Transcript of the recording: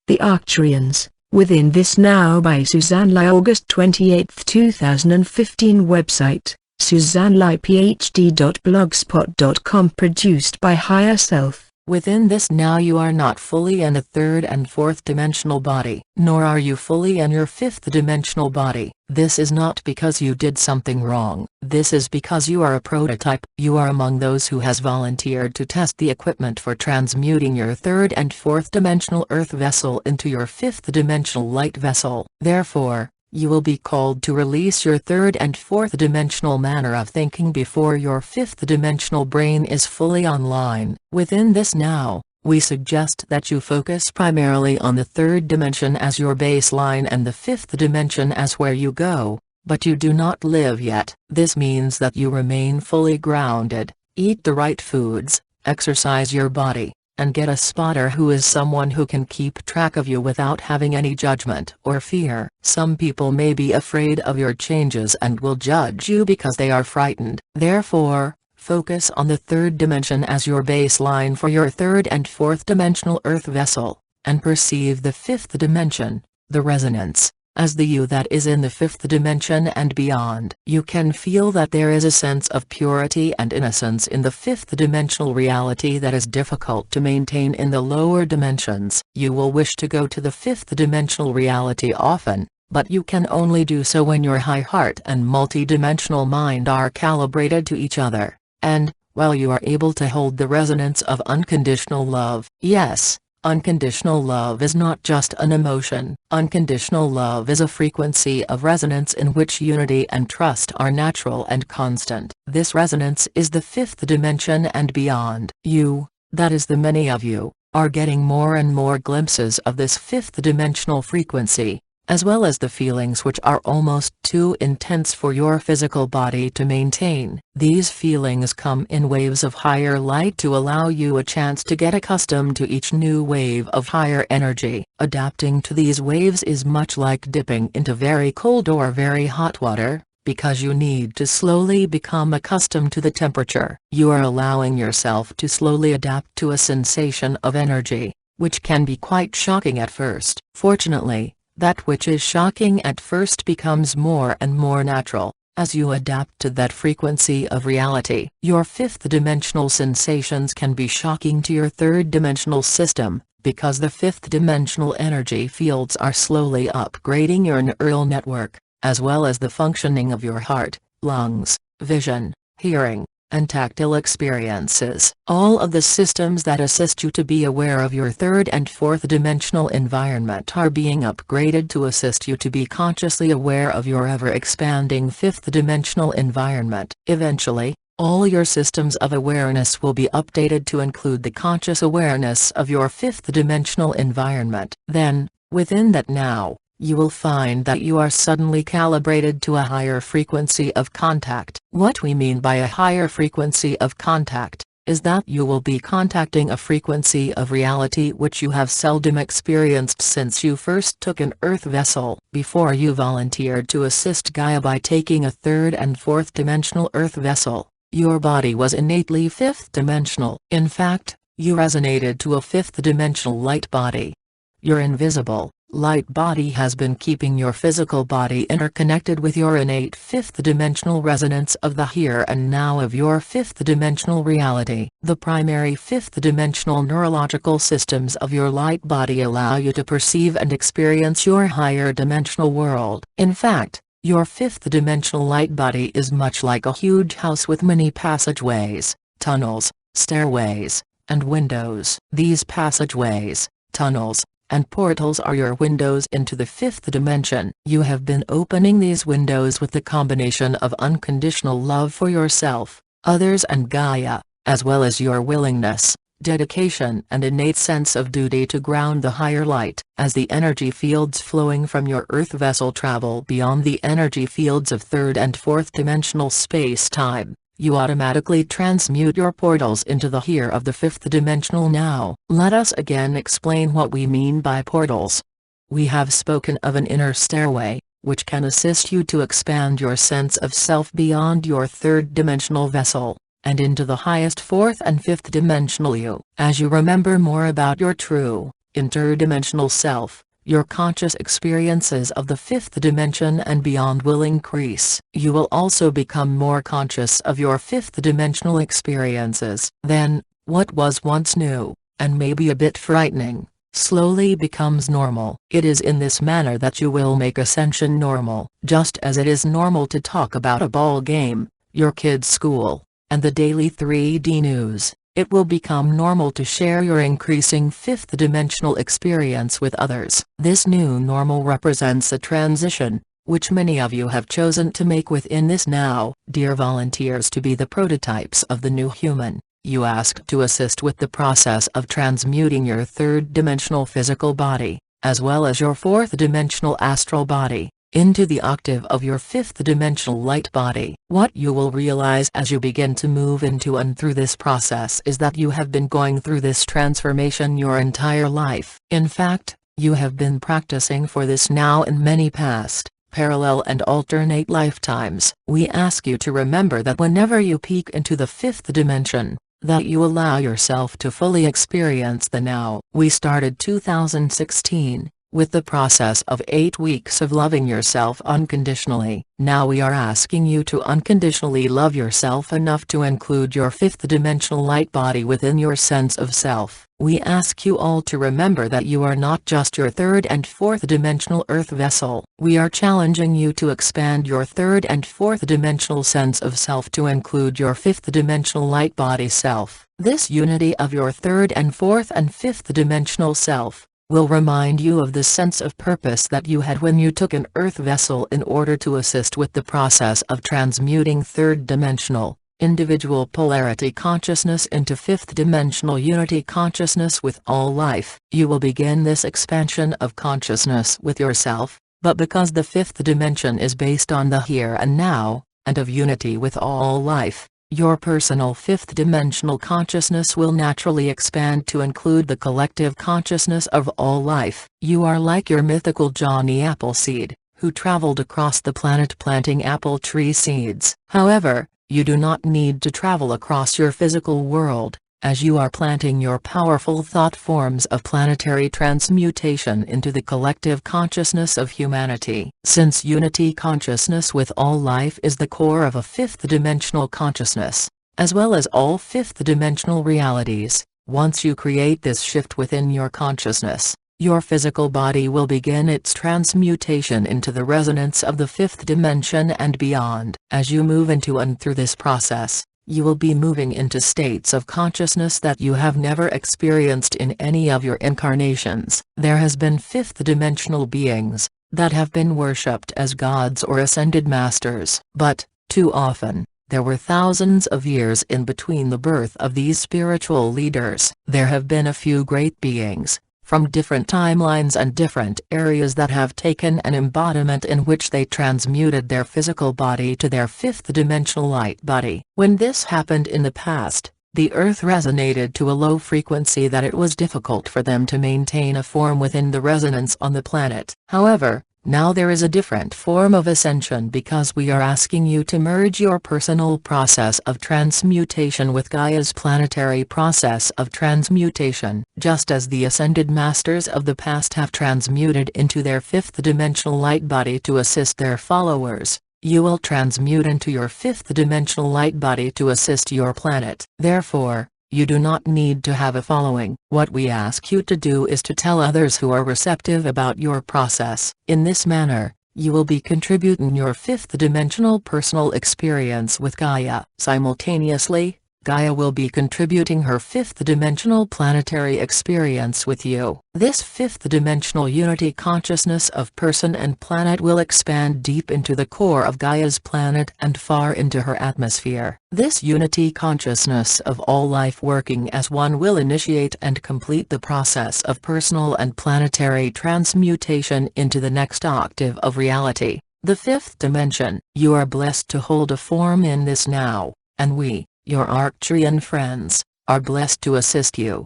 The Arcturians, Within This Now by Suzanne Lie, August 28, 2015. Website, SuzanneLiePhD.blogspot.com. Produced by Higher Self. Within this now you are not fully in a third and fourth dimensional body, nor are you fully in your fifth dimensional body. This is not because you did something wrong, this is because you are a prototype. You are among those who has volunteered to test the equipment for transmuting your third and fourth dimensional earth vessel into your fifth dimensional light vessel. Therefore, you will be called to release your third and fourth dimensional manner of thinking before your fifth dimensional brain is fully online. Within this now, we suggest that you focus primarily on the third dimension as your baseline and the fifth dimension as where you go, but you do not live yet. This means that you remain fully grounded, eat the right foods, exercise your body, and get a spotter who is someone who can keep track of you without having any judgment or fear. Some people may be afraid of your changes and will judge you because they are frightened. Therefore, focus on the third dimension as your baseline for your third and fourth dimensional earth vessel, and perceive the fifth dimension, the resonance, as the you that is in the fifth dimension and beyond. You can feel that there is a sense of purity and innocence in the fifth dimensional reality that is difficult to maintain in the lower dimensions. You will wish to go to the fifth dimensional reality often, but you can only do so when your high heart and multi-dimensional mind are calibrated to each other, and, while you are able to hold the resonance of unconditional love. Yes. Unconditional love is not just an emotion. Unconditional love is a frequency of resonance in which unity and trust are natural and constant. This resonance is the fifth dimension and beyond. You, that is the many of you, are getting more and more glimpses of this fifth dimensional frequency, as well as the feelings which are almost too intense for your physical body to maintain. These feelings come in waves of higher light to allow you a chance to get accustomed to each new wave of higher energy. Adapting to these waves is much like dipping into very cold or very hot water, because you need to slowly become accustomed to the temperature. You are allowing yourself to slowly adapt to a sensation of energy, which can be quite shocking at first. Fortunately, that which is shocking at first becomes more and more natural, as you adapt to that frequency of reality. Your fifth dimensional sensations can be shocking to your third dimensional system, because the fifth dimensional energy fields are slowly upgrading your neural network, as well as the functioning of your heart, lungs, vision, hearing, and tactile experiences. All of the systems that assist you to be aware of your third and fourth dimensional environment are being upgraded to assist you to be consciously aware of your ever-expanding fifth dimensional environment. Eventually, all your systems of awareness will be updated to include the conscious awareness of your fifth dimensional environment. Then, within that now, you will find that you are suddenly calibrated to a higher frequency of contact. What we mean by a higher frequency of contact, is that you will be contacting a frequency of reality which you have seldom experienced since you first took an earth vessel. Before you volunteered to assist Gaia by taking a third and fourth dimensional earth vessel, your body was innately fifth dimensional. In fact, you resonated to a fifth dimensional light body. Your invisible, light body has been keeping your physical body interconnected with your innate fifth dimensional resonance of the here and now of your fifth dimensional reality. The primary fifth dimensional neurological systems of your light body allow you to perceive and experience your higher dimensional world. In fact, your fifth dimensional light body is much like a huge house with many passageways, tunnels, stairways, and windows. These passageways, tunnels, and portals are your windows into the fifth dimension. You have been opening these windows with the combination of unconditional love for yourself, others and Gaia, as well as your willingness, dedication and innate sense of duty to ground the higher light. As the energy fields flowing from your earth vessel travel beyond the energy fields of third and fourth dimensional space-time, you automatically transmute your portals into the here of the fifth dimensional now. Let us again explain what we mean by portals. We have spoken of an inner stairway, which can assist you to expand your sense of self beyond your third dimensional vessel, and into the highest fourth and fifth dimensional you. As you remember more about your true, interdimensional self, your conscious experiences of the fifth dimension and beyond will increase. You will also become more conscious of your fifth dimensional experiences. Then, what was once new, and maybe a bit frightening, slowly becomes normal. It is in this manner that you will make ascension normal. Just as it is normal to talk about a ball game, your kid's school, and the daily 3D news, it will become normal to share your increasing fifth dimensional experience with others. This new normal represents a transition, which many of you have chosen to make within this now. Dear volunteers to be the prototypes of the new human, you asked to assist with the process of transmuting your third-dimensional physical body, as well as your fourth-dimensional astral body, into the octave of your fifth-dimensional light body. What you will realize as you begin to move into and through this process is that you have been going through this transformation your entire life. In fact, you have been practicing for this now in many past, parallel and alternate lifetimes. We ask you to remember that whenever you peek into the fifth dimension, that you allow yourself to fully experience the now. We started 2016 with the process of 8 weeks of loving yourself unconditionally. Now we are asking you to unconditionally love yourself enough to include your fifth dimensional light body within your sense of self. We ask you all to remember that you are not just your third and fourth dimensional earth vessel. We are challenging you to expand your third and fourth dimensional sense of self to include your fifth dimensional light body self. This unity of your third and fourth and fifth dimensional self will remind you of the sense of purpose that you had when you took an earth vessel in order to assist with the process of transmuting third-dimensional, individual polarity consciousness into fifth-dimensional unity consciousness with all life. You will begin this expansion of consciousness with yourself, but because the fifth dimension is based on the here and now, and of unity with all life, your personal fifth-dimensional consciousness will naturally expand to include the collective consciousness of all life. You are like your mythical Johnny Appleseed, who traveled across the planet planting apple tree seeds. However, you do not need to travel across your physical world, as you are planting your powerful thought forms of planetary transmutation into the collective consciousness of humanity. Since unity consciousness with all life is the core of a fifth-dimensional consciousness, as well as all fifth-dimensional realities, once you create this shift within your consciousness, your physical body will begin its transmutation into the resonance of the fifth dimension and beyond. As you move into and through this process, you will be moving into states of consciousness that you have never experienced in any of your incarnations. There has been fifth-dimensional beings that have been worshipped as gods or ascended masters. But, too often, there were thousands of years in between the birth of these spiritual leaders. There have been a few great beings, from different timelines and different areas that have taken an embodiment in which they transmuted their physical body to their fifth-dimensional light body. When this happened in the past, the Earth resonated to a low frequency that it was difficult for them to maintain a form within the resonance on the planet. However, now there is a different form of ascension because we are asking you to merge your personal process of transmutation with Gaia's planetary process of transmutation. Just as the ascended masters of the past have transmuted into their fifth-dimensional light body to assist their followers, you will transmute into your fifth-dimensional light body to assist your planet. Therefore, you do not need to have a following. What we ask you to do is to tell others who are receptive about your process. In this manner, you will be contributing your fifth-dimensional personal experience with Gaia. Simultaneously, Gaia will be contributing her fifth-dimensional planetary experience with you. This fifth-dimensional unity consciousness of person and planet will expand deep into the core of Gaia's planet and far into her atmosphere. This unity consciousness of all life working as one will initiate and complete the process of personal and planetary transmutation into the next octave of reality, the fifth dimension. You are blessed to hold a form in this now, and we, your Arcturian friends, are blessed to assist you.